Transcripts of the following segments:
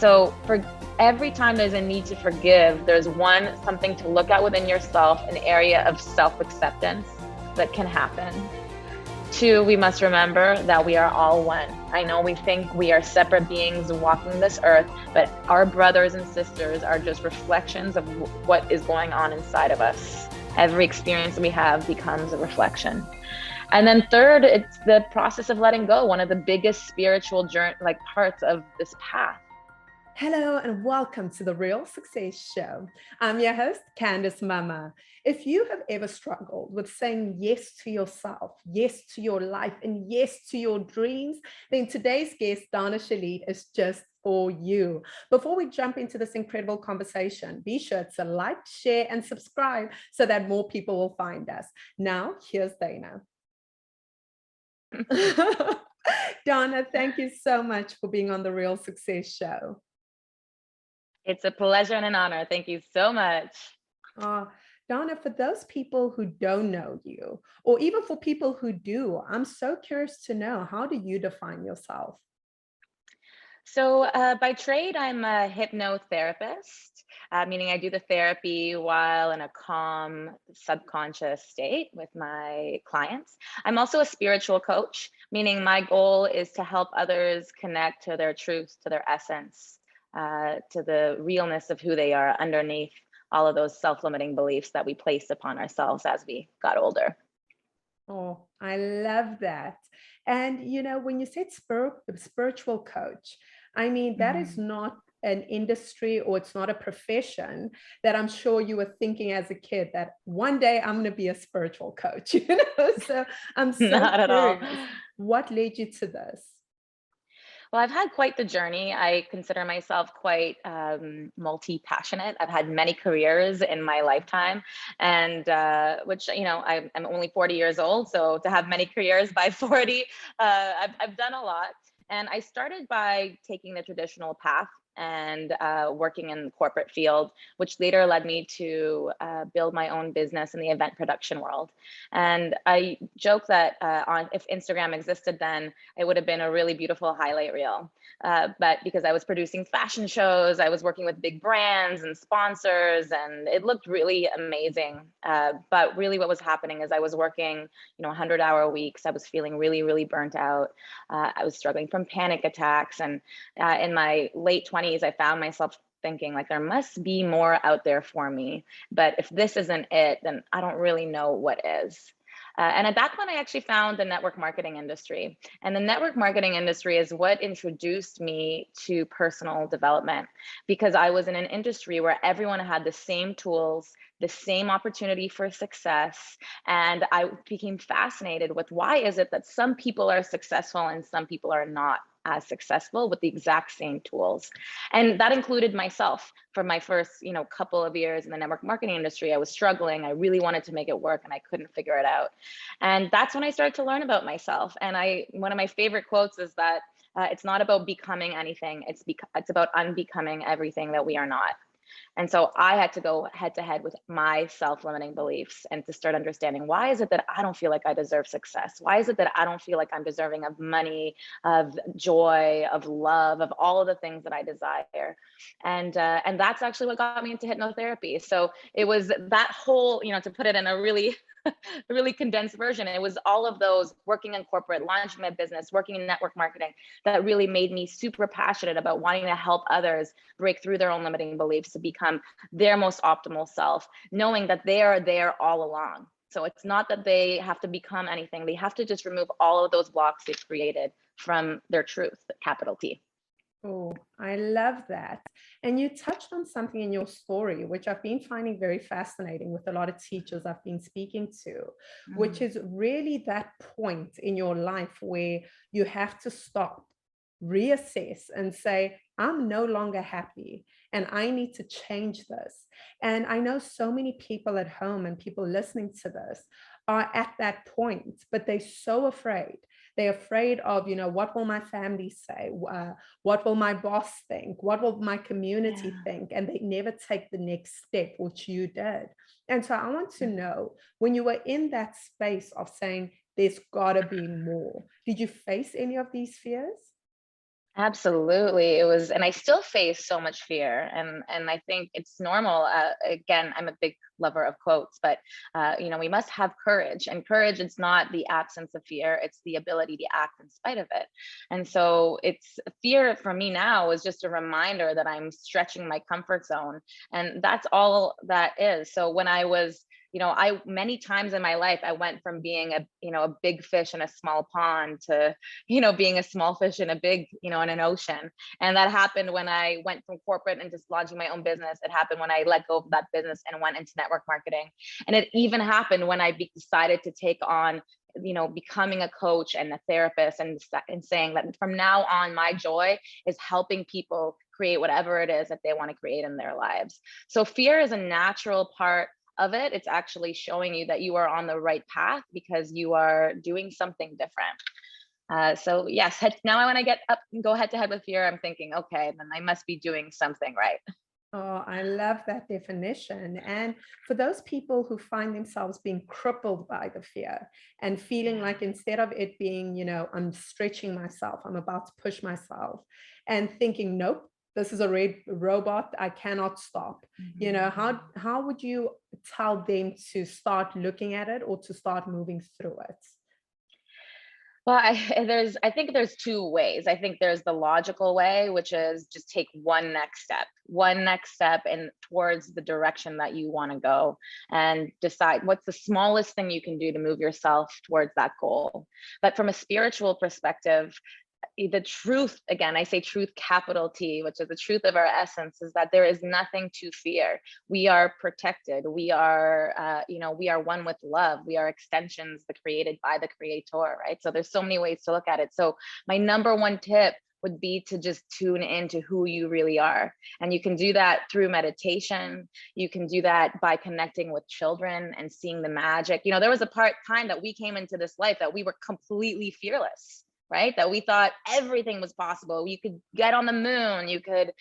So for every time there's a need to forgive, there's something to look at within yourself, an area of self-acceptance that can happen. Two, we must remember that we are all one. I know we think we are separate beings walking this earth, but our brothers and sisters are just reflections of what is going on inside of us. Every experience we have becomes a reflection. And then third, it's the process of letting go, one of the biggest spiritual parts of this path. Hello and welcome to the Real Success Show. I'm your host, Candice Mama. If you have ever struggled with saying yes to yourself, yes to your life, and yes to your dreams, then today's guest, Dana Shalit, is just for you. Before we jump into this incredible conversation, be sure to like, share, and subscribe so that more people will find us. Now, here's Dana. Dana, thank you so much for being on the Real Success Show. It's a pleasure and an honor. Thank you so much. Dana, for those people who don't know you, or even for people who do, I'm so curious to know, how do you define yourself? So by trade, I'm a hypnotherapist, meaning I do the therapy while in a calm, subconscious state with my clients. I'm also a spiritual coach, meaning my goal is to help others connect to their truth, to their essence, to the realness of who they are underneath all of those self-limiting beliefs that we placed upon ourselves as we got older. Oh, I love that. And, you know, when you said spiritual coach, I mean, that is not an industry, or it's not a profession that I'm sure you were thinking as a kid that one day I'm going to be a spiritual coach, you know? So I'm so Not at all. curious. What led you to this? Well, I've had quite the journey. I consider myself quite multi-passionate. I've had many careers in my lifetime, and which, you know, I'm only 40 years old. So to have many careers by 40, I've done a lot. And I started by taking the traditional path and working in the corporate field, which later led me to build my own business in the event production world. And I joke that if Instagram existed then, it would have been a really beautiful highlight reel. But because I was producing fashion shows, I was working with big brands and sponsors, and it looked really amazing. But really what was happening is I was working, you know, 100-hour weeks. I was feeling really, really burnt out. I was struggling from panic attacks. And in my late 20s, I found myself thinking like there must be more out there for me. But if this isn't it, then I don't really know what is. And at that point, I actually found the network marketing industry. And the network marketing industry is what introduced me to personal development, because I was in an industry where everyone had the same tools, the same opportunity for success. And I became fascinated with, why is it that some people are successful and some people are not as successful with the exact same tools? And that included myself. For my first, you know, couple of years in the network marketing industry, I was struggling. I really wanted to make it work and I couldn't figure it out. And that's when I started to learn about myself. And one of my favorite quotes is that it's not about becoming anything. It's about unbecoming everything that we are not. And so I had to go head to head with my self-limiting beliefs and to start understanding, why is it that I don't feel like I deserve success? Why is it that I don't feel like I'm deserving of money, of joy, of love, of all of the things that I desire? And that's actually what got me into hypnotherapy. So it was that whole, you know, to put it in a really really condensed version, it was all of those, working in corporate, launching my business, working in network marketing, that really made me super passionate about wanting to help others break through their own limiting beliefs to become their most optimal self, knowing that they are there all along. So it's not that they have to become anything. They have to just remove all of those blocks they've created from their truth, capital T. Oh, I love that. And you touched on something in your story, which I've been finding very fascinating with a lot of teachers I've been speaking to, which is really that point in your life where you have to stop, reassess, and say, I'm no longer happy and I need to change this. And I know so many people at home and people listening to this are at that point, but they're so afraid. They're afraid of, you know, what will my family say? What will my boss think? What will my community think? And they never take the next step, which you did. And so I want to know, when you were in that space of saying, there's got to be more, did you face any of these fears? Absolutely. It was, and I still face so much fear. And I think it's normal. Again, I'm a big lover of quotes, but we must have courage. And courage, it's not the absence of fear, it's the ability to act in spite of it. And so it's fear for me now is just a reminder that I'm stretching my comfort zone. And that's all that is. So when I was, I many times in my life I went from being a big fish in a small pond to being a small fish in a big, in an ocean. And that happened when I went from corporate and just launching my own business. It happened when I let go of that business and went into network marketing. And it even happened when I decided to take on, becoming a coach and a therapist, and saying that from now on, my joy is helping people create whatever it is that they want to create in their lives. So fear is a natural part of it. It's actually showing you that you are on the right path because you are doing something different. So yes, now I want to get up and go head to head with fear. I'm thinking, okay, then I must be doing something right. Oh, I love that definition. And for those people who find themselves being crippled by the fear and feeling Yeah. like instead of it being, I'm stretching myself, I'm about to push myself, and thinking, nope, this is a red robot, I cannot stop. How would you tell them to start looking at it or to start moving through it? Well, I think there's two ways. I think there's the logical way, which is just take one next step in towards the direction that you want to go, and decide what's the smallest thing you can do to move yourself towards that goal. But from a spiritual perspective, the truth, again, I say truth, capital T, which is the truth of our essence, is that there is nothing to fear. We are protected. We are one with love. We are extensions created by the creator, right? So there's so many ways to look at it. So my number one tip would be to just tune into who you really are. And you can do that through meditation. You can do that by connecting with children and seeing the magic. There was a time that we came into this life that we were completely fearless, right? That we thought everything was possible. You could get on the moon, you could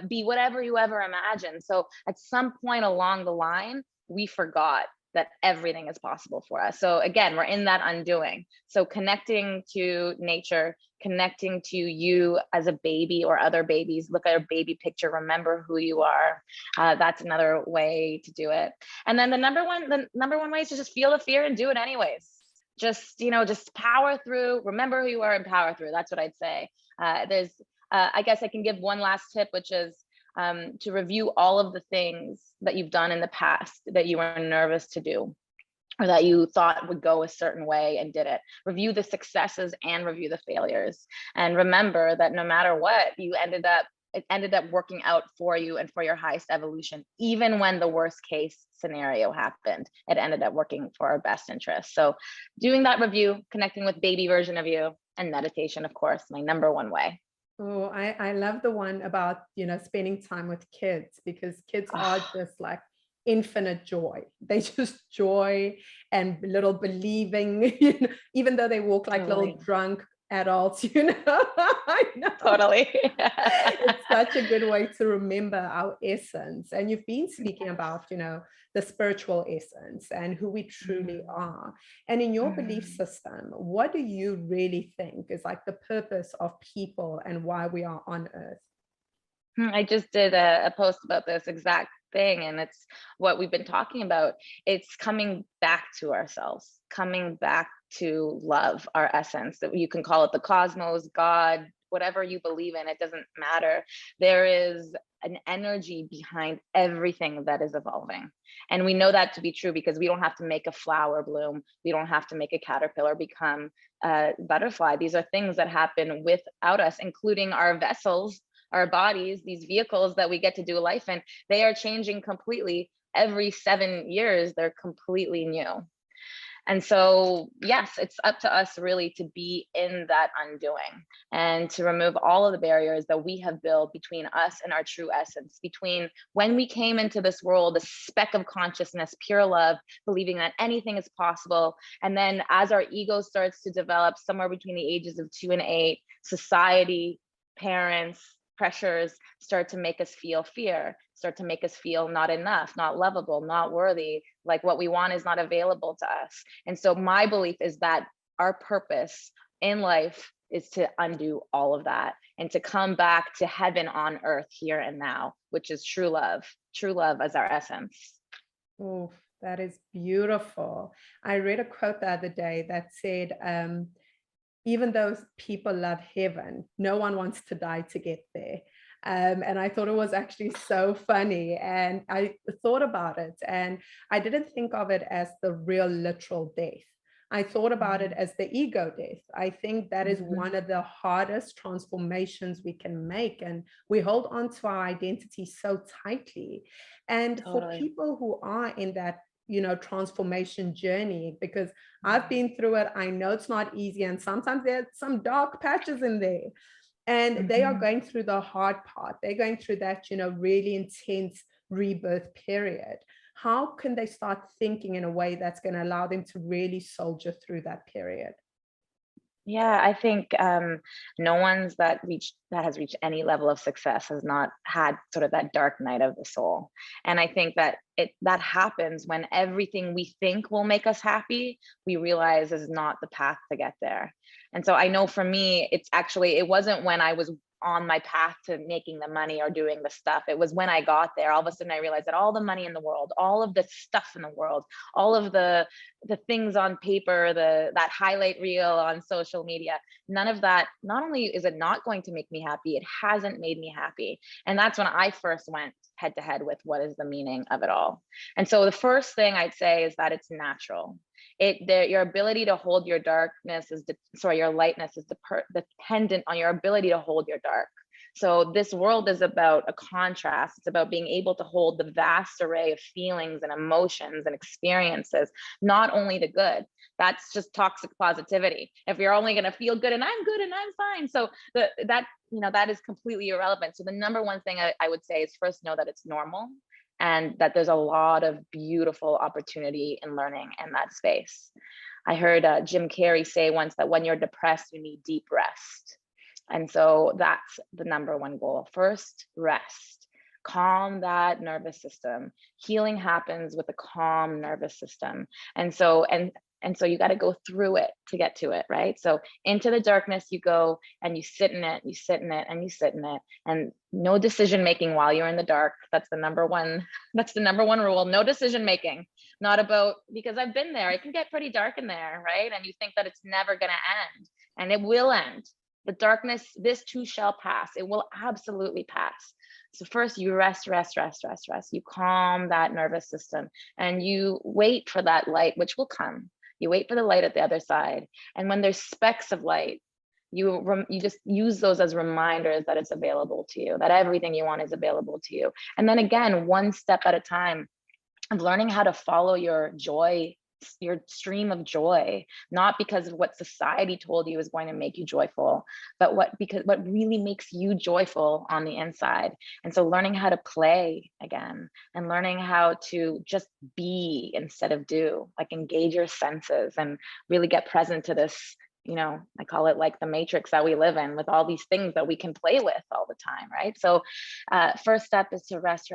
be whatever you ever imagined. So at some point along the line, we forgot that everything is possible for us. So again, we're in that undoing. So connecting to nature, connecting to you as a baby or other babies, look at a baby picture, remember who you are. That's another way to do it. And then the number one way is to just feel the fear and do it anyways. Just power through, remember who you are and power through. That's what I'd say. I guess I can give one last tip, which is to review all of the things that you've done in the past that you were nervous to do, or that you thought would go a certain way and did it. Review the successes and review the failures. And remember that no matter what, it ended up working out for you and for your highest evolution. Even when the worst case scenario happened, it ended up working for our best interest. So doing that review, connecting with baby version of you, and meditation, of course, my number one way. Oh, I love the one about, spending time with kids, because kids are just like infinite joy. They just joy and little believing, even though they walk like Totally. little drunk adults, I know. Totally. It's such a good way to remember our essence. And you've been speaking about, the spiritual essence and who we truly Mhm. are. And in your belief Mhm. system, what do you really think is like the purpose of people and why we are on earth? I just did a post about this exact thing, and it's what we've been talking about. It's coming back to ourselves, coming back to love, our essence. That you can call it the cosmos, God, whatever you believe in, it doesn't matter. There is an energy behind everything that is evolving. And we know that to be true because we don't have to make a flower bloom. We don't have to make a caterpillar become a butterfly. These are things that happen without us, including our vessels, our bodies, these vehicles that we get to do life in. They are changing completely every 7 years. They're completely new. And so, yes, it's up to us really to be in that undoing and to remove all of the barriers that we have built between us and our true essence, between when we came into this world, a speck of consciousness, pure love, believing that anything is possible. And then as our ego starts to develop somewhere between the ages of 2 and 8, society, parents, pressures start to make us feel fear, start to make us feel not enough, not lovable, not worthy, like what we want is not available to us. And so my belief is that our purpose in life is to undo all of that and to come back to heaven on earth here and now, which is true love as our essence. Oh, that is beautiful. I read a quote the other day that said, even though people love heaven, no one wants to die to get there. And I thought it was actually so funny. And I thought about it, and I didn't think of it as the real literal death. I thought about it as the ego death. I think that is one of the hardest transformations we can make. And we hold on to our identity so tightly. And for Totally. people who are in that, transformation journey, because I've been through it, I know it's not easy. And sometimes there's some dark patches in there. And they are going through the hard part. They're going through that, really intense rebirth period. How can they start thinking in a way that's going to allow them to really soldier through that period? Yeah, I think no one's that has reached any level of success has not had sort of that dark night of the soul. And I think that that happens when everything we think will make us happy, we realize is not the path to get there. And so I know for me, it wasn't when I was on my path to making the money or doing the stuff. It was when I got there, all of a sudden I realized that all the money in the world, all of the stuff in the world, all of the things on paper, that highlight reel on social media, none of that, not only is it not going to make me happy, it hasn't made me happy. And that's when I first went head to head with what is the meaning of it all. And so the first thing I'd say is that it's natural. Your ability to hold your darkness your lightness is dependent on your ability to hold your dark. So this world is about a contrast. It's about being able to hold the vast array of feelings and emotions and experiences, not only the good. That's just toxic positivity. If you're only going to feel good and I'm fine. So that is completely irrelevant. So the number one thing I would say is first know that it's normal and that there's a lot of beautiful opportunity in learning in that space. I heard Jim Carrey say once that when you're depressed, you need deep rest. And so that's the number one goal. First, rest. Calm that nervous system. Healing happens with a calm nervous system. And so you got to go through it to get to it, right? So into the darkness you go and you sit in it, you sit in it, and you sit in it. And no decision making while you're in the dark. That's the number one rule. No decision making. Not about, because I've been there. It can get pretty dark in there, right? And you think that it's never going to end, and it will end. The darkness, this too shall pass. It will absolutely pass. So first you rest. You calm that nervous system and you wait for that light, which will come. You wait for the light at the other side. And when there's specks of light, you just use those as reminders that it's available to you, that everything you want is available to you. And then again, one step at a time of learning how to follow your joy, your stream of joy, not because of what society told you is going to make you joyful, but what really makes you joyful on the inside. And so learning how to play again and learning how to just be instead of do, like engage your senses and really get present to this, I call it like the matrix that we live in with all these things that we can play with all the time, right? So first step is to rest,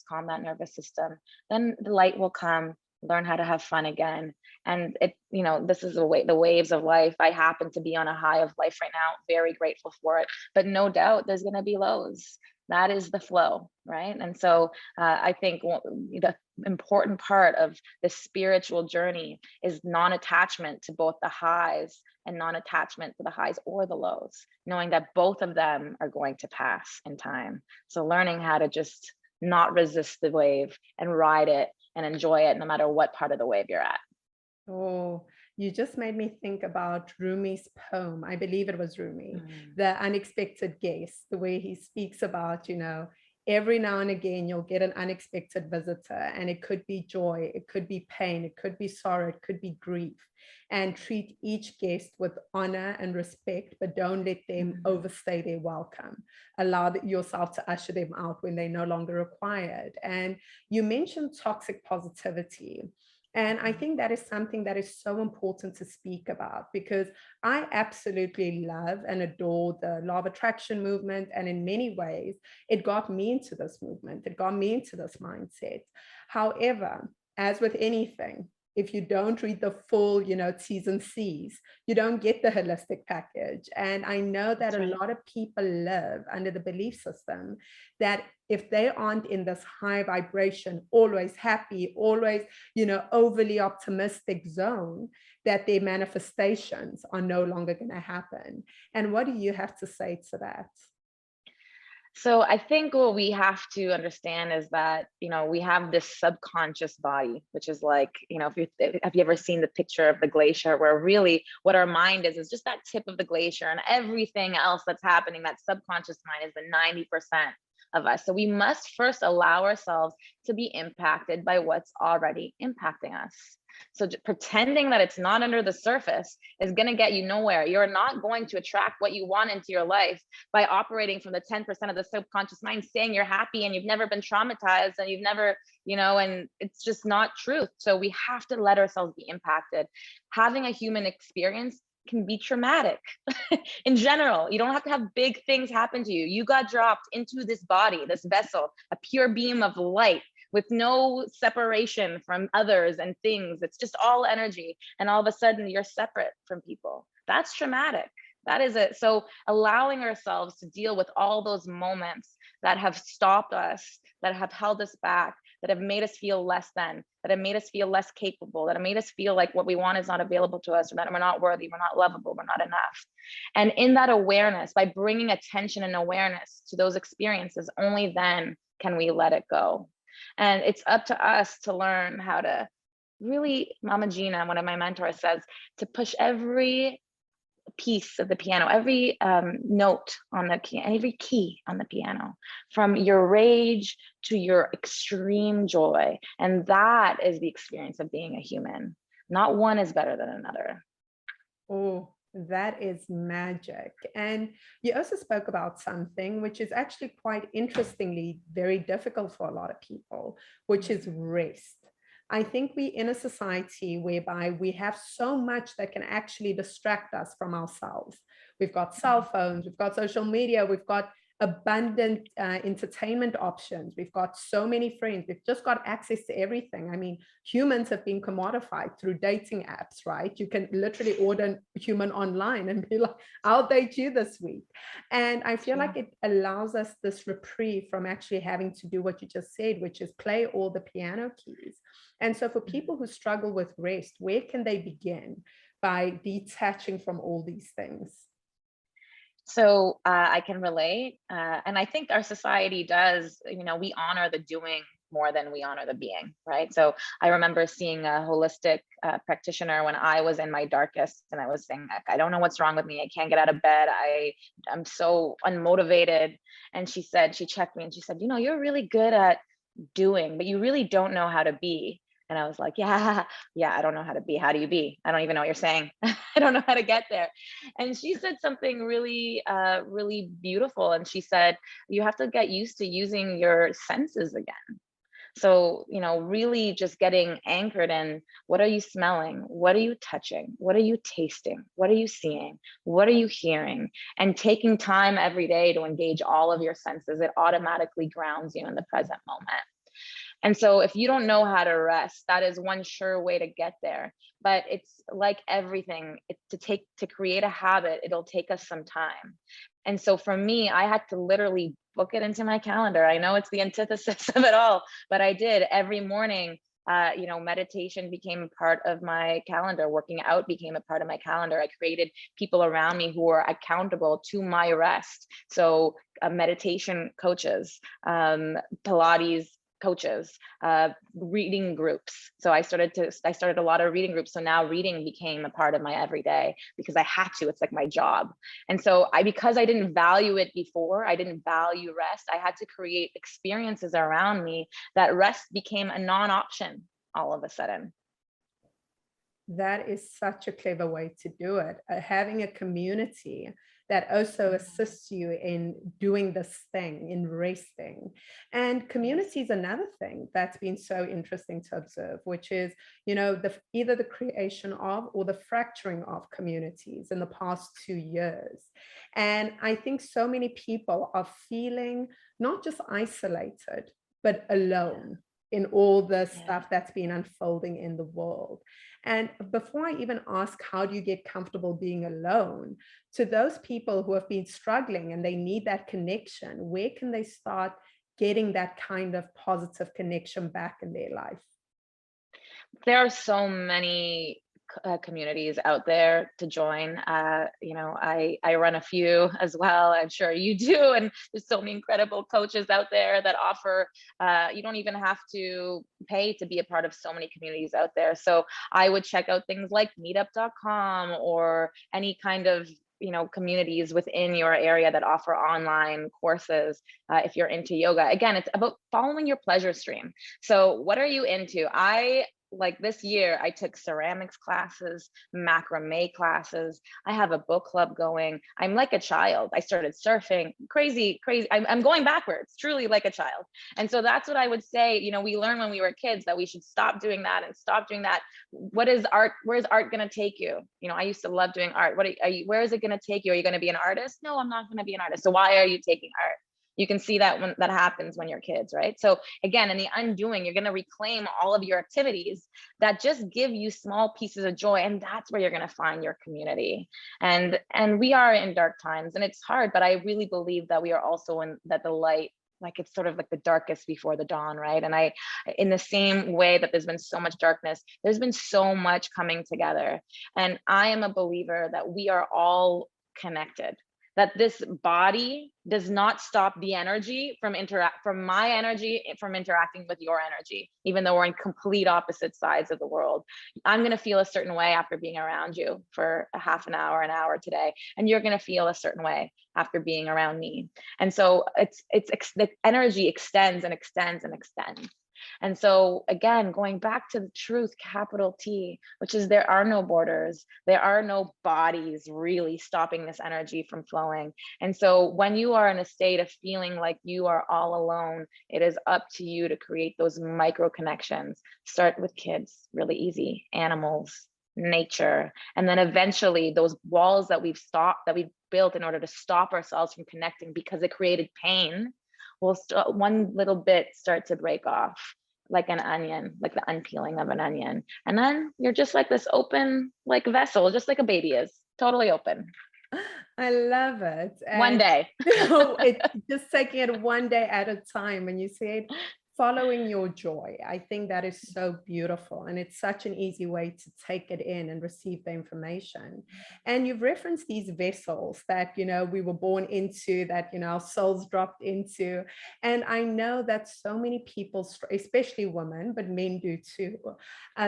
calm that nervous system. Then the light will come. Learn how to have fun again. And this is the waves of life. I happen to be on a high of life right now, very grateful for it, but no doubt there's going to be lows. That is the flow, right? And so I think the important part of the spiritual journey is non-attachment to both the highs and non-attachment to the highs or the lows, knowing that both of them are going to pass in time. So learning how to just not resist the wave and ride it and enjoy it no matter what part of the wave you're at. Oh, you just made me think about Rumi's poem. I believe it was Rumi, The Unexpected Guest, the way he speaks about, every now and again you'll get an unexpected visitor, and it could be joy, it could be pain, it could be sorrow, it could be grief. And treat each guest with honor and respect, but don't let them overstay their welcome. Allow yourself to usher them out when they're no longer required. And you mentioned toxic positivity. And I think that is something that is so important to speak about, because I absolutely love and adore the law of attraction movement. And in many ways, it got me into this movement. It got me into this mindset. However, as with anything, if you don't read the full, T's and C's, you don't get the holistic package. And I know that That's a right. lot of people live under the belief system that if they aren't in this high vibration, always happy, always, overly optimistic zone, that their manifestations are no longer going to happen. And what do you have to say to that? So I think what we have to understand is that, we have this subconscious body, which is like, have you ever seen the picture of the glacier, where really what our mind is just that tip of the glacier, and everything else that's happening, that subconscious mind, is the 90% of us. So we must first allow ourselves to be impacted by what's already impacting us. So pretending that it's not under the surface is going to get you nowhere. You're not going to attract what you want into your life by operating from the 10% of the subconscious mind, saying you're happy and you've never been traumatized and you've never, and it's just not truth. So we have to let ourselves be impacted. Having a human experience can be traumatic in general. You don't have to have big things happen to you. You got dropped into this body, this vessel, a pure beam of light with no separation from others and things. It's just all energy. And all of a sudden you're separate from people. That's traumatic. That is it. So allowing ourselves to deal with all those moments that have stopped us, that have held us back, that have made us feel less than, that have made us feel less capable, that have made us feel like what we want is not available to us, or that we're not worthy, we're not lovable, we're not enough. And in that awareness, by bringing attention and awareness to those experiences, only then can we let it go. And it's up to us to learn how to really, Mama Gina, one of my mentors, says, to push every piece of the piano, every note on the piano, every key on the piano, from your rage to your extreme joy. And that is the experience of being a human. Not one is better than another. Oh, that is magic. And you also spoke about something which is actually quite interestingly very difficult for a lot of people, which is rest. I think we're in a society whereby we have so much that can actually distract us from ourselves. We've got cell phones, we've got social media, we've got abundant entertainment options. We've got so many friends. We've just got access to everything. I mean, humans have been commodified through dating apps, right? You can literally order a human online and be like, I'll date you this week. And I feel like it allows us this reprieve from actually having to do what you just said, which is play all the piano keys. And so for people who struggle with rest, where can they begin by detaching from all these things? So I can relate. And I think our society does, we honor the doing more than we honor the being, right? So I remember seeing a holistic practitioner when I was in my darkest, and I was saying, I don't know what's wrong with me. I can't get out of bed. I'm so unmotivated. And she checked me and she said, you're really good at doing, but you really don't know how to be. And I was like, yeah, I don't know how to be. How do you be? I don't even know what you're saying. I don't know how to get there. And she said something really, really beautiful. And she said, you have to get used to using your senses again. So, really just getting anchored in, what are you smelling? What are you touching? What are you tasting? What are you seeing? What are you hearing? And taking time every day to engage all of your senses, it automatically grounds you in the present moment. And so if you don't know how to rest, that is one sure way to get there. But it's like everything, to create a habit, it'll take us some time. And so for me, I had to literally book it into my calendar. I know it's the antithesis of it all, but I did every morning. Meditation became a part of my calendar. Working out became a part of my calendar. I created people around me who were accountable to my rest. So meditation coaches, Pilates coaches, reading groups. So I started a lot of reading groups. So now reading became a part of my everyday because I had to. It's like my job. And so because I didn't value it before, I didn't value rest, I had to create experiences around me that rest became a non-option all of a sudden. That is such a clever way to do it. Having a community that also assists you in doing this thing, in resting. And community is another thing that's been so interesting to observe, which is, either the creation of or the fracturing of communities in the past 2 years. And I think so many people are feeling not just isolated, but alone in all the Yeah. stuff that's been unfolding in the world. And before I even ask, how do you get comfortable being alone? To those people who have been struggling and they need that connection, where can they start getting that kind of positive connection back in their life? There are so many communities out there to join. I run a few as well. I'm sure you do, and there's so many incredible coaches out there that offer. You don't even have to pay to be a part of so many communities out there. So I would check out things like Meetup.com or any kind of communities within your area that offer online courses. If you're into yoga, again, it's about following your pleasure stream. So what are you into? Like this year, I took ceramics classes, macrame classes. I have a book club going. I'm like a child. I started surfing, crazy. I'm going backwards, truly like a child. And so that's what I would say. We learned when we were kids that we should stop doing that and stop doing that. What is art? Where is art going to take you? I used to love doing art. Where is it going to take you? Are you going to be an artist? No, I'm not going to be an artist. So why are you taking art? You can see that when that happens when you're kids, right? So again, in the undoing, you're going to reclaim all of your activities that just give you small pieces of joy, and that's where you're going to find your community. And we are in dark times, and it's hard, but I really believe that we are also that the light, like it's sort of like the darkest before the dawn, right? And in the same way that there's been so much darkness, there's been so much coming together. And I am a believer that we are all connected, that this body does not stop the energy from my energy from interacting with your energy, even though we're in complete opposite sides of the world. I'm going to feel a certain way after being around you for a half an hour today, and you're going to feel a certain way after being around me. And so the energy extends and extends and extends. And so again, going back to the truth, capital T, which is there are no borders, there are no bodies really stopping this energy from flowing. And so when you are in a state of feeling like you are all alone, it is up to you to create those micro connections. Start with kids, really easy, animals, nature, and then eventually those walls that we've built in order to stop ourselves from connecting because it created pain will one little bit start to break off, like an onion, like the unpeeling of an onion. And then you're just like this open, like vessel, just like a baby is, totally open. I love it. One day. It's just taking it one day at a time. And you said following your joy. I think that is so beautiful. And it's such an easy way to take it in and receive the information. And you've referenced these vessels that, we were born into, that, our souls dropped into. And I know that so many people, especially women, but men do too,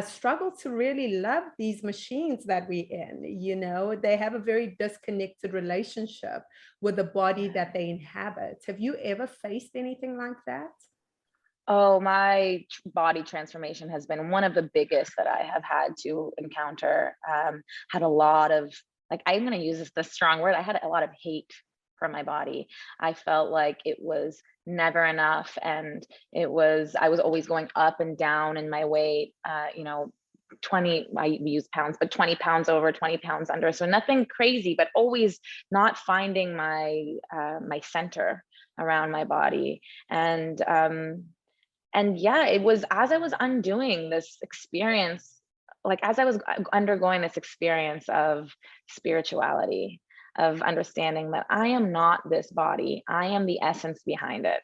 struggle to really love these machines that we're in. They have a very disconnected relationship with the body that they inhabit. Have you ever faced anything like that? Oh, my body transformation has been one of the biggest that I have had to encounter. Had a lot of, like, I'm going to use this strong word. I had a lot of hate for my body. I felt like it was never enough. And I was always going up and down in my weight, 20, we use pounds, but 20 pounds over, 20 pounds under. So nothing crazy, but always not finding my center around my body. And yeah, it was as I was undoing this experience, like as I was undergoing this experience of spirituality, of understanding that I am not this body, I am the essence behind it.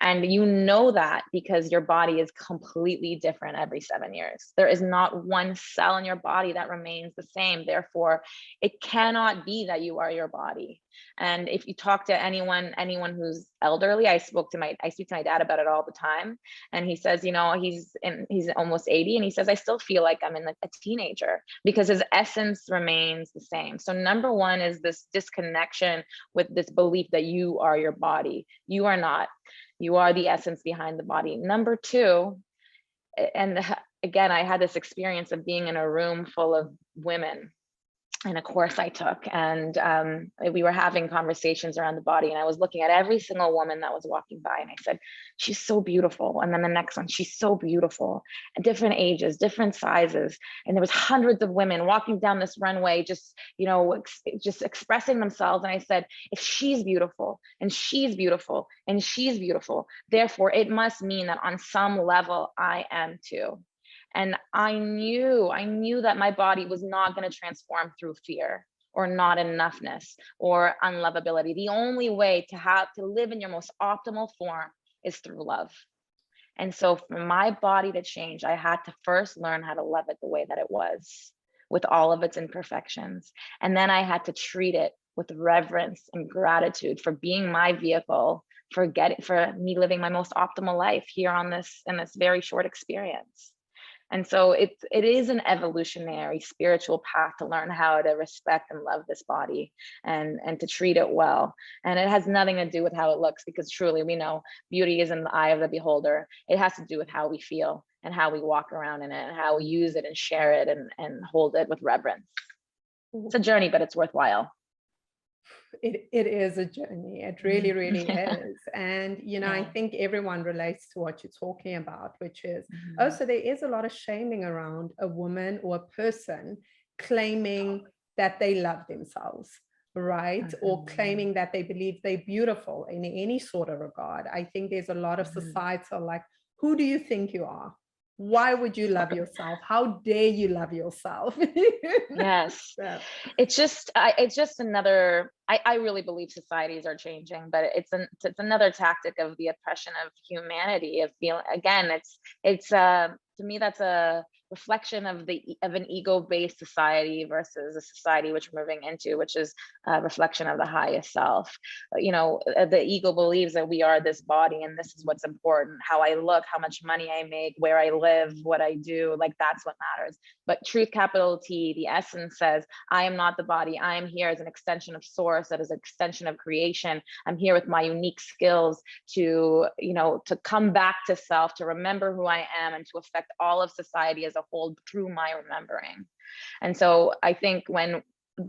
And you know that because your body is completely different every 7 years. There is not one cell in your body that remains the same. Therefore, it cannot be that you are your body. And if you talk to anyone who's elderly, I speak to my dad about it all the time. And he says, he's almost 80. And he says, I still feel like I'm a teenager because his essence remains the same. So number one is this disconnection with this belief that you are your body. You are not. You are the essence behind the body. Number two, and again, I had this experience of being in a room full of women in a course I took, and we were having conversations around the body, and I was looking at every single woman that was walking by, and I said, she's so beautiful. And then the next one, she's so beautiful, at different ages, different sizes. And there was hundreds of women walking down this runway, just, you know, just expressing themselves. And I said, if she's beautiful and she's beautiful and she's beautiful, therefore it must mean that on some level I am too. And I knew that my body was not going to transform through fear or not enoughness or unlovability. The only way to live in your most optimal form is through love. And so for my body to change, I had to first learn how to love it the way that it was, with all of its imperfections. And then I had to treat it with reverence and gratitude for being my vehicle, for me living my most optimal life here on in this very short experience. And so it is an evolutionary spiritual path to learn how to respect and love this body and to treat it well. And it has nothing to do with how it looks, because truly we know beauty is in the eye of the beholder. It has to do with how we feel and how we walk around in it and how we use it and share it and hold it with reverence. It's a journey, but it's worthwhile. It is a journey. It really, really is. And, you know, I think everyone relates to what you're talking about, which is, so there is a lot of shaming around a woman or a person claiming that they love themselves, right? Or claiming that they believe they're beautiful in any sort of regard. I think there's a lot of societal, like, who do you think you are? Why would you love yourself? How dare you love yourself? Yes. So. It's just another, I really believe societies are changing, but it's another tactic of the oppression of humanity, of feeling, again, it's to me, that's a reflection of an ego-based society versus a society which we're moving into, which is a reflection of the highest self. You know, the ego believes that we are this body and this is what's important. How I look, how much money I make, where I live, what I do, like that's what matters. But truth, capital T, the essence says, I am not the body. I am here as an extension of source, that is an extension of creation. I'm here with my unique skills to, you know, to come back to self, to remember who I am, and to affect all of society as a whole through my remembering. And so I think when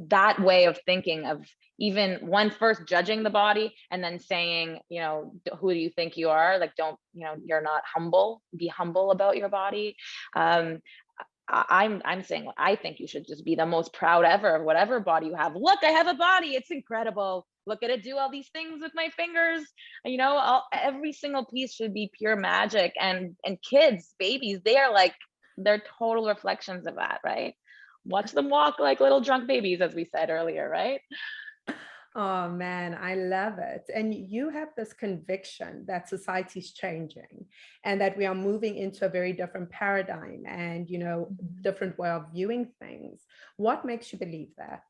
that way of thinking, of even one first judging the body and then saying, you know, who do you think you are? Like, don't, you know, you're not humble, be humble about your body. I'm saying, I think you should just be the most proud ever of whatever body you have. Look, I have a body. It's incredible. Look at it do all these things with my fingers. You know, every single piece should be pure magic. And kids, babies, they're total reflections of that, right? Watch them walk like little drunk babies, as we said earlier, right? Oh man, I love it. And you have this conviction that society's changing and that we are moving into a very different paradigm and, you know, different way of viewing things. What makes you believe that?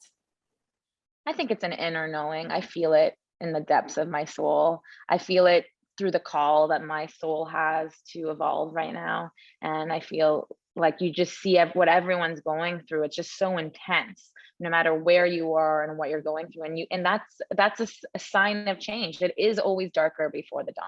I think it's an inner knowing. I feel it in the depths of my soul. I feel it through the call that my soul has to evolve right now. And I feel like you just see what everyone's going through. It's just so intense, no matter where you are and what you're going through. And that's a sign of change. It is always darker before the dawn.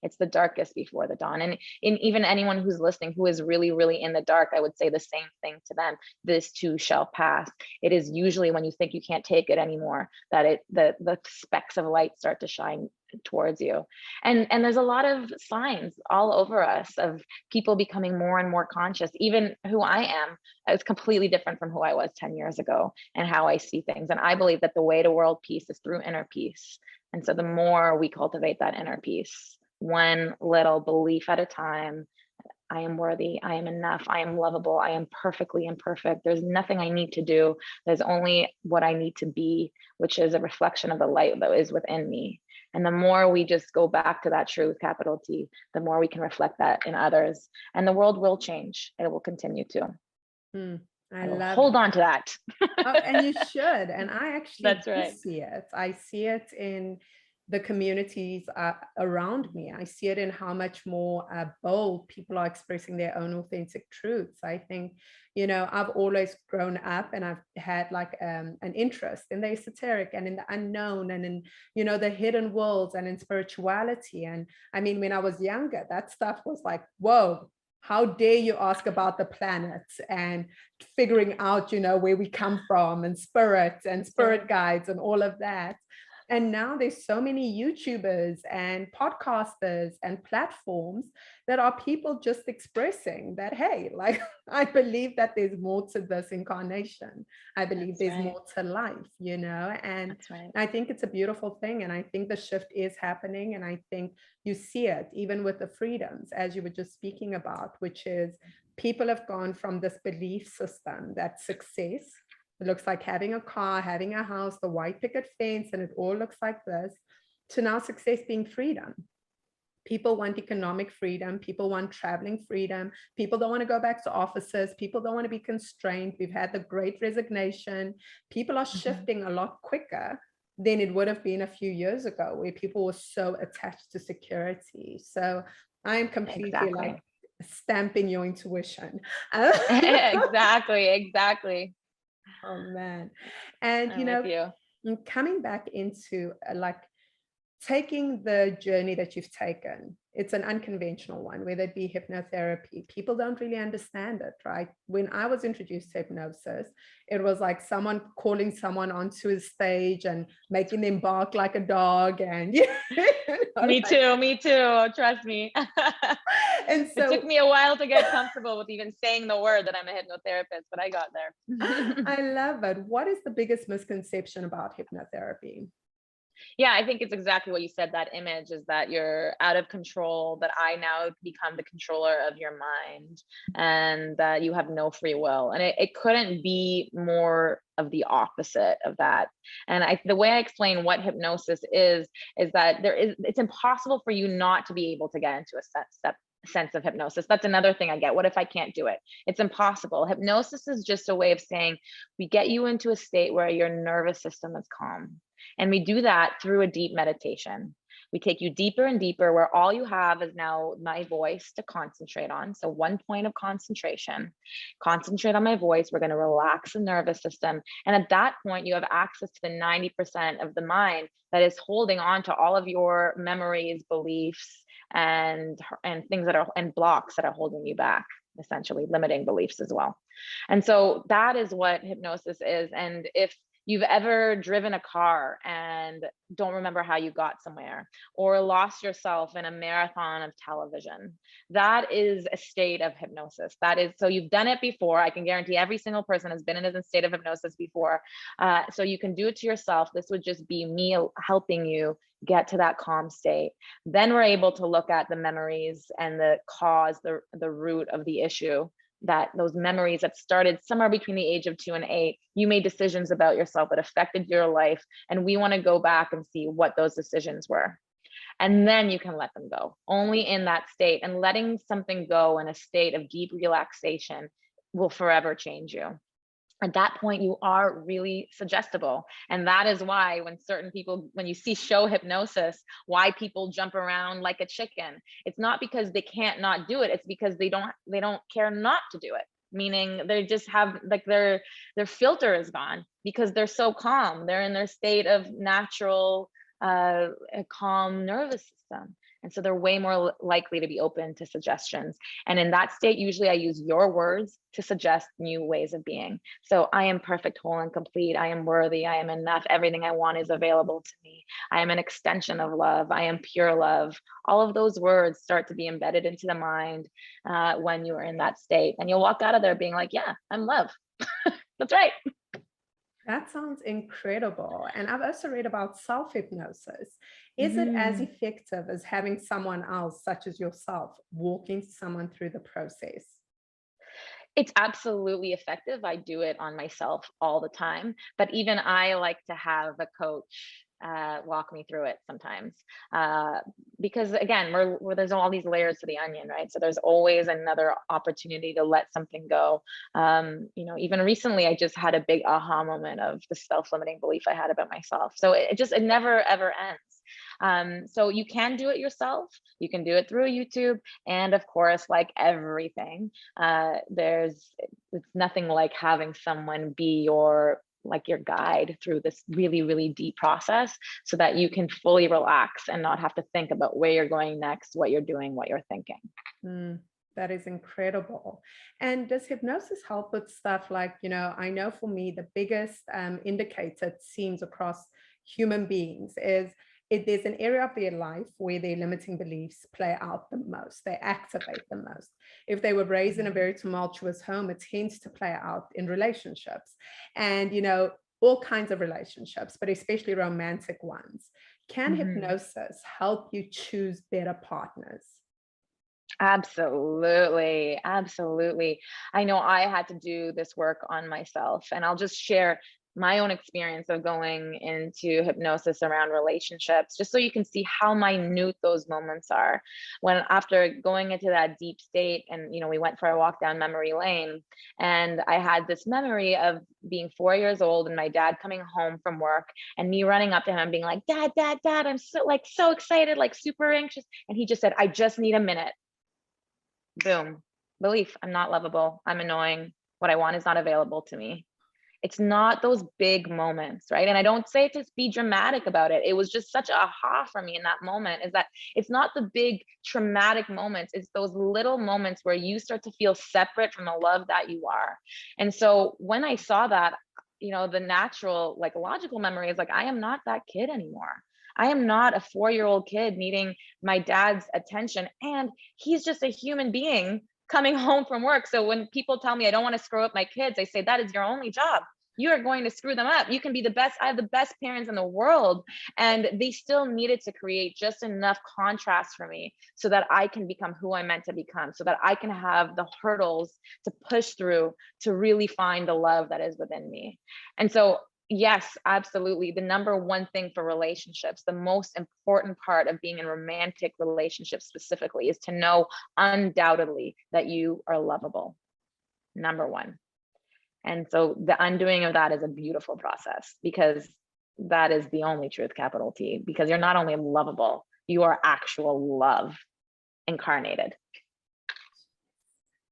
It's the darkest before the dawn. And even anyone who's listening who is really, really in the dark, I would say the same thing to them. This too shall pass. It is usually when you think you can't take it anymore that the specks of light start to shine towards you. And there's a lot of signs all over us of people becoming more and more conscious. Even who I am is completely different from who I was 10 years ago and how I see things. And I believe that the way to world peace is through inner peace. And so the more we cultivate that inner peace, one little belief at a time, I am worthy, I am enough, I am lovable, I am perfectly imperfect. There's nothing I need to do. There's only what I need to be, which is a reflection of the light that is within me. And the more we just go back to that truth, capital T, the more we can reflect that in others. And the world will change. It will continue to. I love hold on to that. and you should. And I actually That's right. see it. I see it in the communities around me. I see it in how much more bold people are expressing their own authentic truths. I think, you know, I've always grown up and I've had like an interest in the esoteric and in the unknown and in, you know, the hidden worlds and in spirituality. And I mean, when I was younger, that stuff was like, whoa, how dare you ask about the planets and figuring out, where we come from and spirits and spirit guides and all of that. And now there's so many YouTubers and podcasters and platforms that are people just expressing that, hey, like, I believe that there's more to this incarnation. I believe there's more to life, and I think it's a beautiful thing. And I think the shift is happening. And I think you see it even with the freedoms, as you were just speaking about, which is people have gone from this belief system that success, it looks like having a car, having a house, the white picket fence, and it all looks like this, to now success being freedom. People want economic freedom. People want traveling freedom. People don't want to go back to offices. People don't want to be constrained. We've had the great resignation. People are shifting a lot quicker than it would have been a few years ago, where people were so attached to security. So I am completely like stamping your intuition. Exactly. Oh man. And coming back into like taking the journey that you've taken, it's an unconventional one, whether it be hypnotherapy. People don't really understand it, right? When I was introduced to hypnosis, it was like someone calling someone onto a stage and making them bark like a dog. And me too. Trust me. And so it took me a while to get comfortable with even saying the word that I'm a hypnotherapist, but I got there. I love it. What is the biggest misconception about hypnotherapy? Yeah, I think it's exactly what you said. That image is that you're out of control, that I now become the controller of your mind, and that you have no free will. And it couldn't be more of the opposite of that. And the way I explain what hypnosis is that it's impossible for you not to be able to get into a sense of hypnosis. That's another thing I get. What if I can't do it? It's impossible. Hypnosis is just a way of saying we get you into a state where your nervous system is calm. And we do that through a deep meditation. We take you deeper and deeper, where all you have is now my voice to concentrate on. So one point of concentration, concentrate on my voice. We're going to relax the nervous system. And at that point, you have access to the 90% of the mind that is holding on to all of your memories, beliefs, and things that are, and blocks that are holding you back, essentially limiting beliefs as well. And so that is what hypnosis is. And if you've ever driven a car and don't remember how you got somewhere, or lost yourself in a marathon of television, that is a state of hypnosis. That is, so you've done it before. I can guarantee every single person has been in a state of hypnosis before. So you can do it to yourself. This would just be me helping you get to that calm state. Then we're able to look at the memories and the cause, the root of the issue, that those memories that started somewhere between the age of 2 and 8, you made decisions about yourself that affected your life. And we want to go back and see what those decisions were. And then you can let them go. Only in that state, and letting something go in a state of deep relaxation will forever change you. At that point, you are really suggestible. And that is why when certain people, when you see show hypnosis, why people jump around like a chicken, it's not because they can't not do it. It's because they don't care not to do it. Meaning they just have like their filter is gone because they're so calm. They're in their state of natural, calm nervous system. And so they're way more likely to be open to suggestions. And in that state, usually I use your words to suggest new ways of being. So I am perfect, whole, and complete. I am worthy. I am enough. Everything I want is available to me. I am an extension of love. I am pure love. All of those words start to be embedded into the mind when you are in that state. And you'll walk out of there being like, yeah, I'm love. That's right. That sounds incredible. And I've also read about self-hypnosis. Is it as effective as having someone else, such as yourself, walking someone through the process? It's absolutely effective. I do it on myself all the time, but even I like to have a coach walk me through it sometimes, because again, there's all these layers to the onion, right? So there's always another opportunity to let something go. Even recently, I just had a big aha moment of the self-limiting belief I had about myself. So it never ever ends. So you can do it yourself. You can do it through YouTube, and of course, like everything, it's nothing like having someone be your guide through this really, really deep process, so that you can fully relax and not have to think about where you're going next, what you're doing, what you're thinking. That is incredible. And does hypnosis help with stuff like, I know for me, the biggest indicator it seems across human beings is if there's an area of their life where their limiting beliefs play out the most, they activate the most. If they were raised in a very tumultuous home, it tends to play out in relationships and, all kinds of relationships, but especially romantic ones. Can hypnosis help you choose better partners? Absolutely. Absolutely. I know I had to do this work on myself, and I'll just share my own experience of going into hypnosis around relationships, just so you can see how minute those moments are. When after going into that deep state, and we went for a walk down memory lane, and I had this memory of being 4 years old and my dad coming home from work and me running up to him and being like, Dad, Dad, Dad, I'm so excited, like super anxious. And he just said, I just need a minute. Boom. Belief. I'm not lovable. I'm annoying. What I want is not available to me. It's not those big moments, right? And I don't say it to be dramatic about it. It was just such a aha for me in that moment, is that it's not the big traumatic moments. It's those little moments where you start to feel separate from the love that you are. And so when I saw that, the natural, like logical memory is like, I am not that kid anymore. I am not a 4-year-old kid needing my dad's attention. And he's just a human being coming home from work. So when people tell me I don't want to screw up my kids, I say that is your only job. You are going to screw them up. You can be the best. I have the best parents in the world. And they still needed to create just enough contrast for me so that I can become who I'm meant to become, so that I can have the hurdles to push through to really find the love that is within me. And so yes, absolutely. The number one thing for relationships, the most important part of being in romantic relationships specifically, is to know undoubtedly that you are lovable. Number one. And so the undoing of that is a beautiful process, because that is the only truth, capital T, because you're not only lovable, you are actual love incarnated.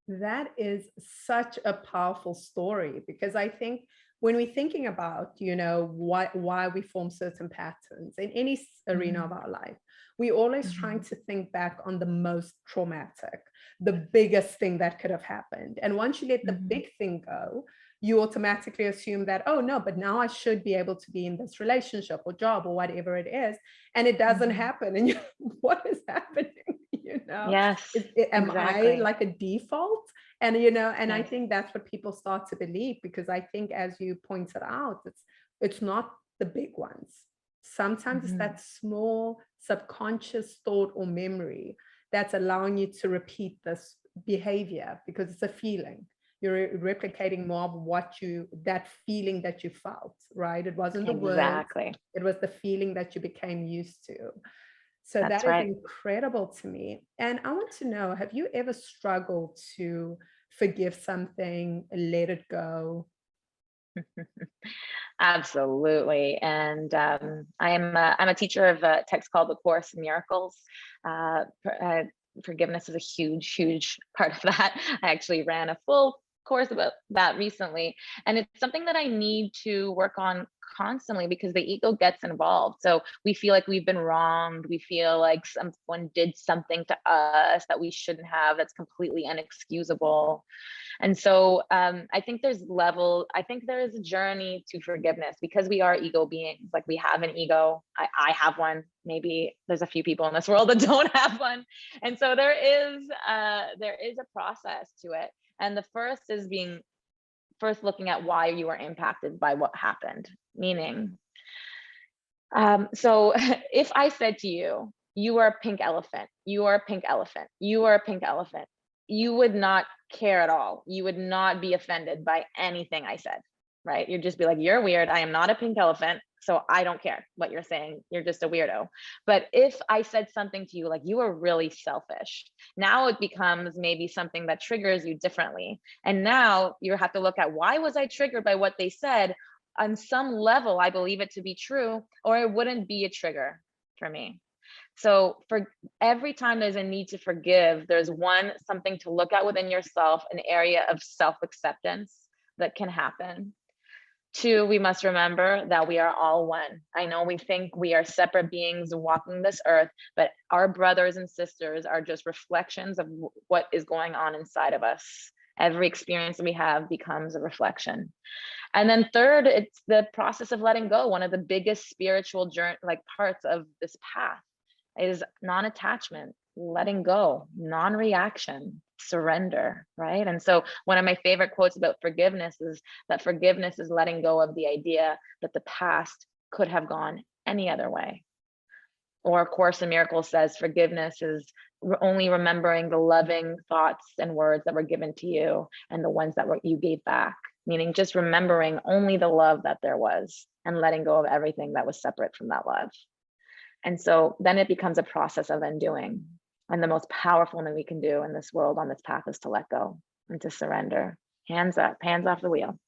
That is such a powerful story, because I think when we're thinking about, why we form certain patterns in any arena of our life, we're always trying to think back on the most traumatic, the biggest thing that could have happened. And once you let the big thing go, you automatically assume that, oh no, but now I should be able to be in this relationship or job or whatever it is. And it doesn't happen. And what is happening? Yes, Am I exactly. like a default? And I Yes. think that's what people start to believe, because I think, as you pointed out, it's not the big ones. Sometimes it's that small subconscious thought or memory that's allowing you to repeat this behavior, because it's a feeling. You're replicating more of that feeling that you felt, right? It wasn't the words, Exactly. it was the feeling that you became used to. So That's that is right. incredible to me. And I want to know, have you ever struggled to forgive something, let it go? Absolutely. And I'm a teacher of a text called The Course in Miracles. Forgiveness is a huge, huge part of that. I actually ran a full course about that recently, and it's something that I need to work on constantly, because the ego gets involved. So we feel like we've been wronged. We feel like someone did something to us that we shouldn't have. That's completely inexcusable. And so I think there is a journey to forgiveness, because we are ego beings. Like, we have an ego. I have one. Maybe there's a few people in this world that don't have one. And so there is a process to it. And the first is first looking at why you are impacted by what happened. Meaning, so if I said to you, you are a pink elephant, you are a pink elephant, you are a pink elephant, you would not care at all. You would not be offended by anything I said, right? You'd just be like, you're weird. I am not a pink elephant. So I don't care what you're saying. You're just a weirdo. But if I said something to you like, you are really selfish, now it becomes maybe something that triggers you differently. And now you have to look at, why was I triggered by what they said? On some level, I believe it to be true, or it wouldn't be a trigger for me. So for every time there's a need to forgive, there's something to look at within yourself, an area of self-acceptance that can happen. Two, we must remember that we are all one. I know we think we are separate beings walking this earth, but our brothers and sisters are just reflections of what is going on inside of us. Every experience we have becomes a reflection. And then third, it's the process of letting go. One of the biggest spiritual journey, like parts of this path, is non-attachment, letting go, non-reaction, surrender, right? And so one of my favorite quotes about forgiveness is that forgiveness is letting go of the idea that the past could have gone any other way. Or Course in Miracles says forgiveness is only remembering the loving thoughts and words that were given to you and the ones that you gave back, meaning just remembering only the love that there was and letting go of everything that was separate from that love. And so then it becomes a process of undoing. And the most powerful thing we can do in this world on this path is to let go and to surrender. Hands up, hands off the wheel.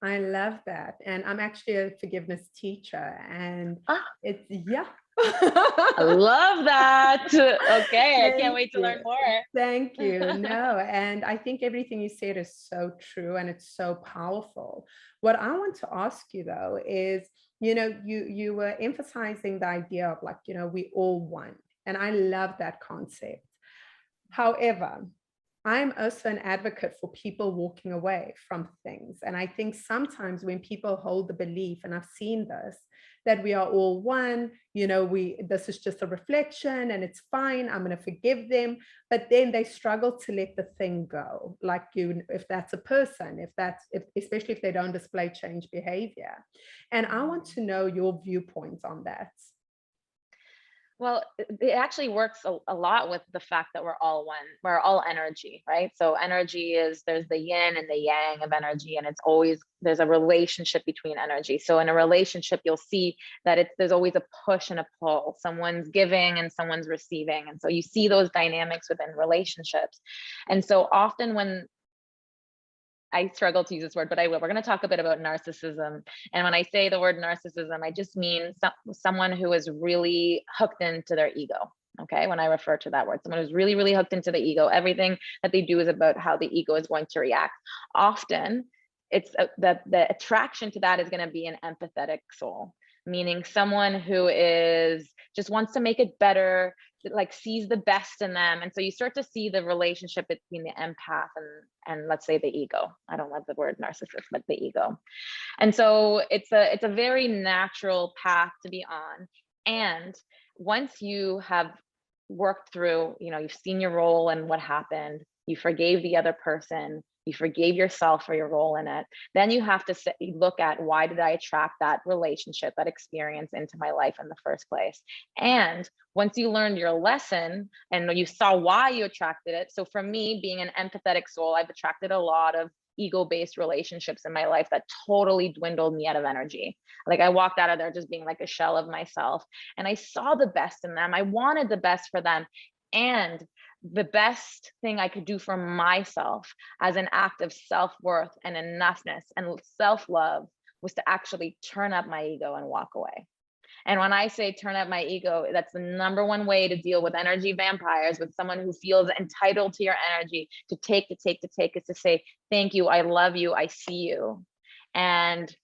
I love that. And I'm actually a forgiveness teacher, and it's, yeah. I love that. Okay, I can't wait to learn more. Thank you. No, and I think everything you said is so true and it's so powerful. What I want to ask you though is, you were emphasizing the idea of like, we all one. And I love that concept. However, I'm also an advocate for people walking away from things. And I think sometimes when people hold the belief, and I've seen this, that we are all one, this is just a reflection and it's fine, I'm going to forgive them. But then they struggle to let the thing go. Like if that's a person, especially if they don't display change behavior. And I want to know your viewpoint on that. Well, it actually works a lot with the fact that we're all one, we're all energy, right? So energy there's the yin and the yang of energy, and there's a relationship between energy. So in a relationship, you'll see that there's always a push and a pull. Someone's giving and someone's receiving. And so you see those dynamics within relationships. And so often when I struggle to use this word, but I will. We're going to talk a bit about narcissism. And when I say the word narcissism, I just mean someone who is really hooked into their ego. Okay. When I refer to that word, someone who's really, really hooked into the ego, everything that they do is about how the ego is going to react. Often it's the attraction to that is going to be an empathetic soul, meaning someone who just wants to make it better, like sees the best in them. And so you start to see the relationship between the empath and let's say the ego. I don't love the word narcissist, but the ego. And so it's a very natural path to be on. And once you have worked through, you've seen your role and what happened, you forgave the other person, you forgave yourself for your role in it, then you have to look at, why did I attract that relationship, that experience into my life in the first place? And once you learned your lesson and you saw why you attracted it. So for me, being an empathetic soul, I've attracted a lot of ego-based relationships in my life that totally dwindled me out of energy. Like I walked out of there just being like a shell of myself, and I saw the best in them. I wanted the best for them. And the best thing I could do for myself as an act of self-worth and enoughness and self-love was to actually turn up my ego and walk away. And when I say turn up my ego, that's the number one way to deal with energy vampires, with someone who feels entitled to your energy, to take, is to say, thank you, I love you, I see you. And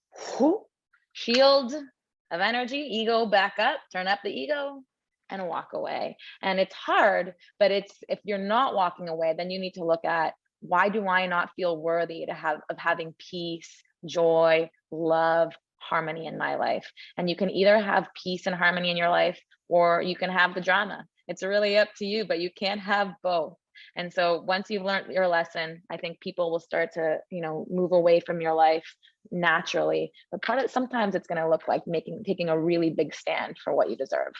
shield of energy, ego back up, turn up the ego and walk away. And it's hard, but if you're not walking away, then you need to look at, why do I not feel worthy of having peace, joy, love, harmony in my life? And you can either have peace and harmony in your life, or you can have the drama. It's really up to you, but you can't have both. And so once you've learned your lesson, I think people will start to, move away from your life naturally. But sometimes it's going to look like taking a really big stand for what you deserve.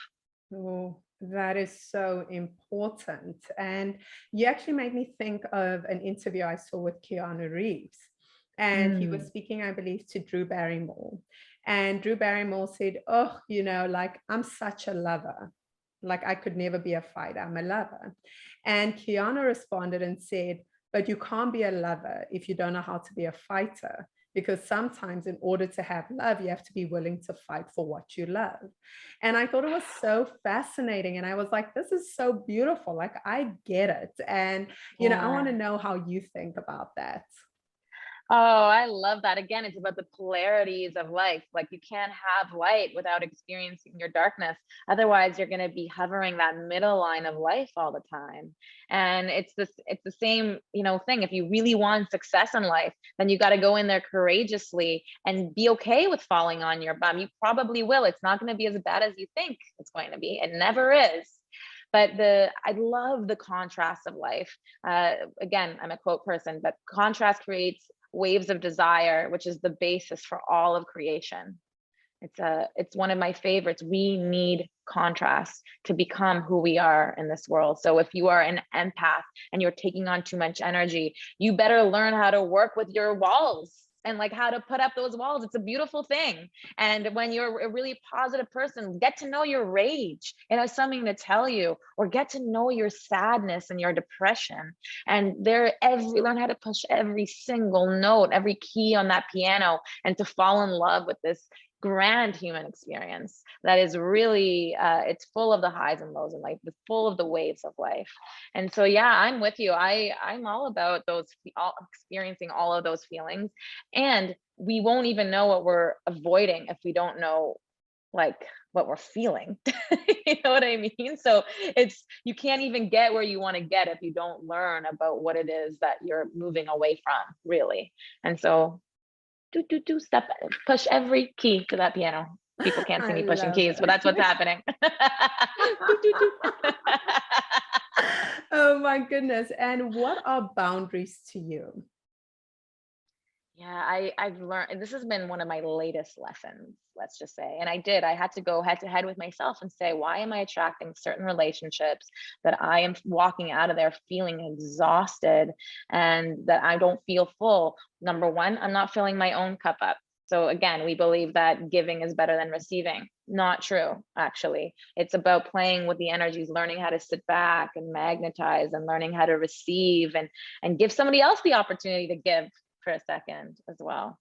Oh, that is so important. And you actually made me think of an interview I saw with Keanu Reeves. And he was speaking, I believe, to Drew Barrymore. And Drew Barrymore said, oh, like, I'm such a lover. Like, I could never be a fighter. I'm a lover. And Keanu responded and said, but you can't be a lover if you don't know how to be a fighter. Because sometimes in order to have love, you have to be willing to fight for what you love. And I thought it was so fascinating. And I was like, this is so beautiful. Like, I get it. And, I want to know how you think about that. Oh, I love that. Again, it's about the polarities of life. Like you can't have light without experiencing your darkness. Otherwise, you're going to be hovering that middle line of life all the time. And it's the same, thing. If you really want success in life, then you got to go in there courageously and be okay with falling on your bum. You probably will. It's not going to be as bad as you think it's going to be. It never is. But I love the contrast of life. Again, I'm a quote person, but contrast creates waves of desire, which is the basis for all of creation. It's one of my favorites. We need contrast to become who we are in this world. So if you are an empath and you're taking on too much energy, you better learn how to work with your walls and like how to put up those walls. It's a beautiful thing. And when you're a really positive person, get to know your rage. It has something to tell you, or get to know your sadness and your depression. And learn how to push every single note, every key on that piano, and to fall in love with this grand human experience that is really it's full of the highs and lows in life. It's full of the waves of life. And so yeah, I'm with you. I'm all about experiencing all of those feelings. And we won't even know what we're avoiding if we don't know like what we're feeling. You know what I mean? So you can't even get where you want to get if you don't learn about what it is that you're moving away from, really. And so step, push every key to that piano. People can't see I me pushing love keys, but that's what's it. happening. Do, do, do. Oh my goodness. And what are boundaries to you? Yeah, I've learned, and this has been one of my latest lessons, let's just say. And I had to go head to head with myself and say, why am I attracting certain relationships that I am walking out of there feeling exhausted and that I don't feel full? Number one, I'm not filling my own cup up. So again, we believe that giving is better than receiving. Not true, actually. It's about playing with the energies, learning how to sit back and magnetize, and learning how to receive and give somebody else the opportunity to give for a second as well.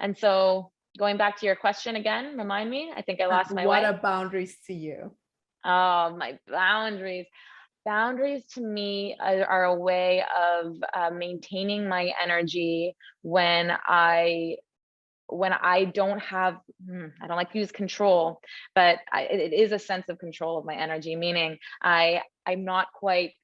And so going back to your question again, remind me, I think I lost my What way. are boundaries to you? Oh, my boundaries. Boundaries to me are a way of maintaining my energy when I don't have, I don't like to use control, but it is a sense of control of my energy, meaning I'm not quite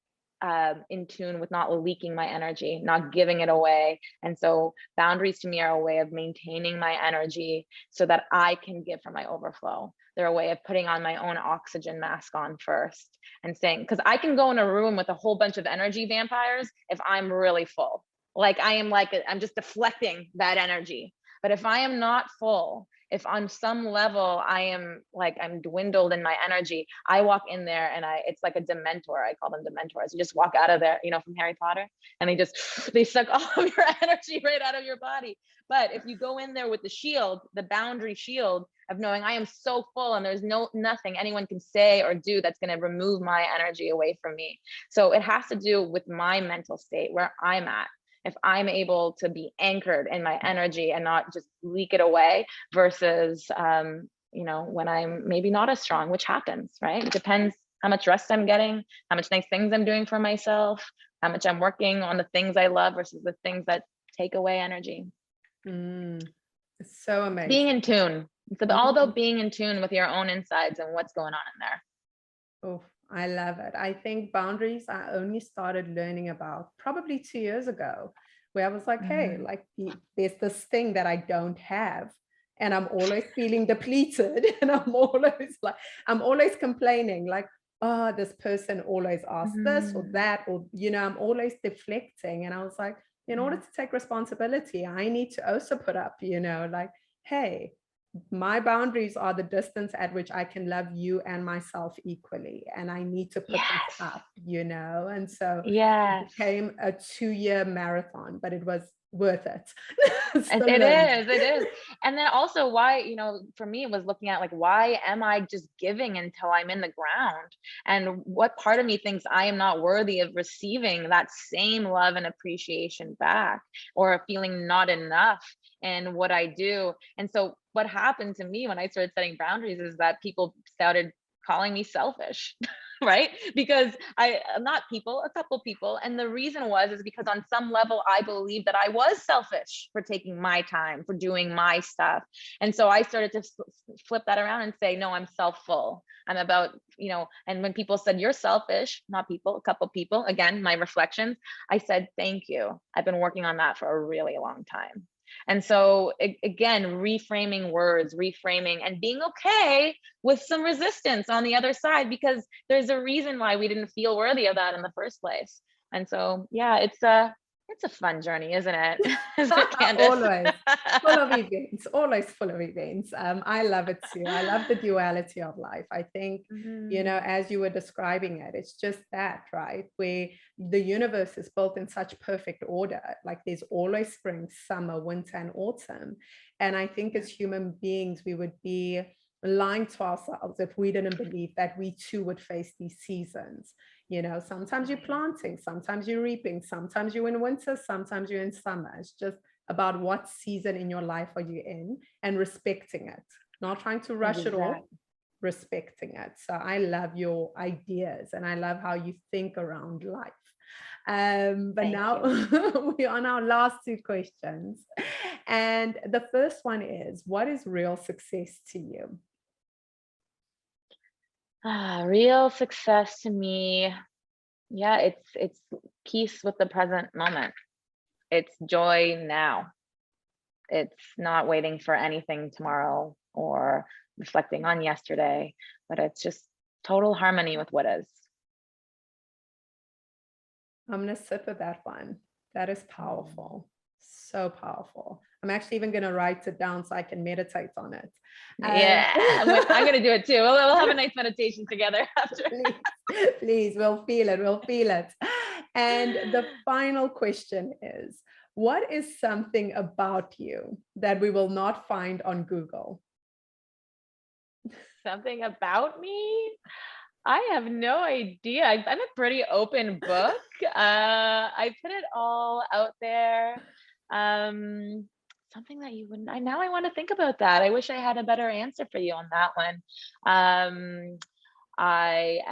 in tune with not leaking my energy, not giving it away. And so boundaries to me are a way of maintaining my energy so that I can give from my overflow. They're a way of putting on my own oxygen mask on first and saying, because I can go in a room with a whole bunch of energy vampires if I'm really full. I'm just deflecting that energy. But if I am not full, if on some level I'm dwindled in my energy, I walk in there and it's like a dementor. I call them dementors. You just walk out of there, from Harry Potter, and they suck all of your energy right out of your body. But if you go in there with the shield, the boundary shield of knowing I am so full and there's nothing anyone can say or do that's going to remove my energy away from me. So it has to do with my mental state, where I'm at. If I'm able to be anchored in my energy and not just leak it away versus, when I'm maybe not as strong, which happens, right? It depends how much rest I'm getting, how much nice things I'm doing for myself, how much I'm working on the things I love versus the things that take away energy. It's so amazing. Being in tune. It's all about being in tune with your own insides and what's going on in there. Oh, I love it. I think boundaries I only started learning about probably 2 years ago, where I was like, hey, like there's this thing that I don't have, and I'm always feeling depleted, and I'm always complaining, like, oh, this person always asks this or that, or I'm always deflecting. And I was like, in order to take responsibility, I need to also put up, like, hey, my boundaries are the distance at which I can love you and myself equally. And I need to put this up, and so it became a 2-year marathon, but it was worth it. It is. And then also why, for me, it was looking at like, why am I just giving until I'm in the ground? And what part of me thinks I am not worthy of receiving that same love and appreciation back, or feeling not enough in what I do? And so what happened to me when I started setting boundaries is that people started calling me selfish. right? Because not people, a couple people. And the reason is because on some level, I believed that I was selfish for taking my time, for doing my stuff. And so I started to flip that around and say, no, I'm self-full. I'm about, and when people said you're selfish, not people, a couple people, again, my reflections, I said, thank you. I've been working on that for a really long time. And so again, reframing words, reframing, and being okay with some resistance on the other side, because there's a reason why we didn't feel worthy of that in the first place. And so, yeah, it's a fun journey, isn't it? Isn't it, Candice? Always full of events, always full of events. I love it too. I love the duality of life. I think, as you were describing it, it's just that, right? Where the universe is built in such perfect order. Like there's always spring, summer, winter, and autumn. And I think as human beings, we would be lying to ourselves if we didn't believe that we too would face these seasons. Sometimes you're planting, sometimes you're reaping, sometimes you're in winter, sometimes you're in summer. It's just about what season in your life are you in, and respecting it, not trying to rush it all, respecting it. So I love your ideas and I love how you think around life. But now we're on our last two questions. And the first one is, what is real success to you? Real success to me, it's peace with the present moment. It's joy now. It's not waiting for anything tomorrow or reflecting on yesterday, but it's just total harmony with what is. I'm going to sit with that one. That is powerful. So powerful. I'm actually even going to write it down so I can meditate on it. Yeah, I'm going to do it too. We'll have a nice meditation together after. Please, we'll feel it. We'll feel it. And the final question is, what is something about you that we will not find on Google? Something about me? I have no idea. I'm a pretty open book. I put it all out there. Something that you wouldn't. Now I want to think about that. I wish I had a better answer for you on that one. I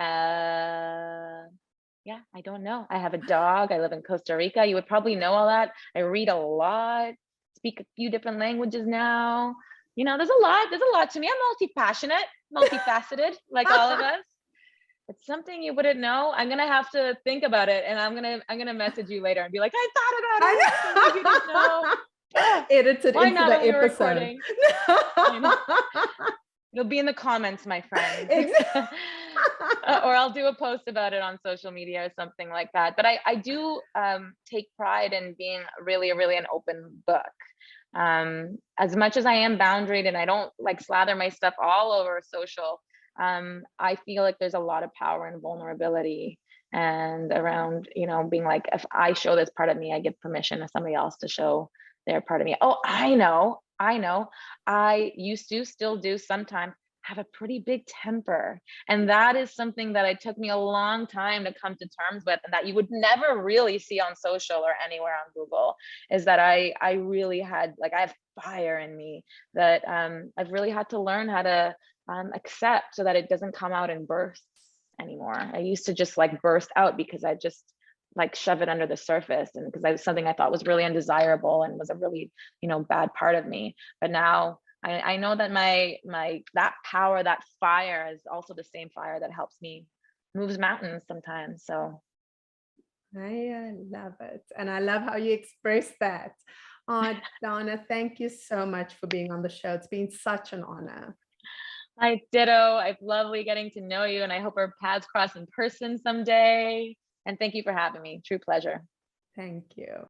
don't know. I have a dog. I live in Costa Rica. You would probably know all that. I read a lot, speak a few different languages now. There's a lot to me. I'm multi-passionate, multifaceted, like all of us. It's something you wouldn't know. I'm gonna have to think about it, and I'm gonna message you later and be like, I thought about it. Something you didn't know. Edited Why into not the episode. It'll be in the comments, my friend. Or I'll do a post about it on social media or something like that. But I do take pride in being really an open book. As much as I am boundaried and I don't like slather my stuff all over social, I feel like there's a lot of power and vulnerability and around, being like, if I show this part of me, I give permission to somebody else to show their part of me. Oh, I know. I used to, still do sometimes, have a pretty big temper. And that is something that it took me a long time to come to terms with, and that you would never really see on social or anywhere on Google, is that I really had, like, I have fire in me that I've really had to learn how to accept, so that it doesn't come out in bursts anymore. I used to just like burst out because I just like shove it under the surface, and because I was something I thought was really undesirable and was a really bad part of me. But now I know that my that power, that fire, is also the same fire that helps me moves mountains sometimes. So I love it, and I love how you express that. Dana, thank you so much for being on the show. It's been such an honor. I ditto. It's lovely getting to know you, and I hope our paths cross in person someday. And thank you for having me. True pleasure. Thank you.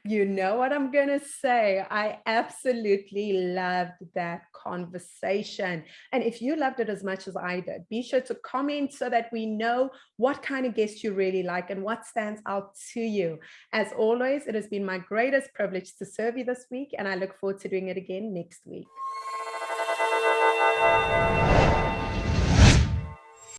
You know what I'm going to say? I absolutely loved that conversation. And if you loved it as much as I did, be sure to comment so that we know what kind of guest you really like and what stands out to you. As always, it has been my greatest privilege to serve you this week, and I look forward to doing it again next week.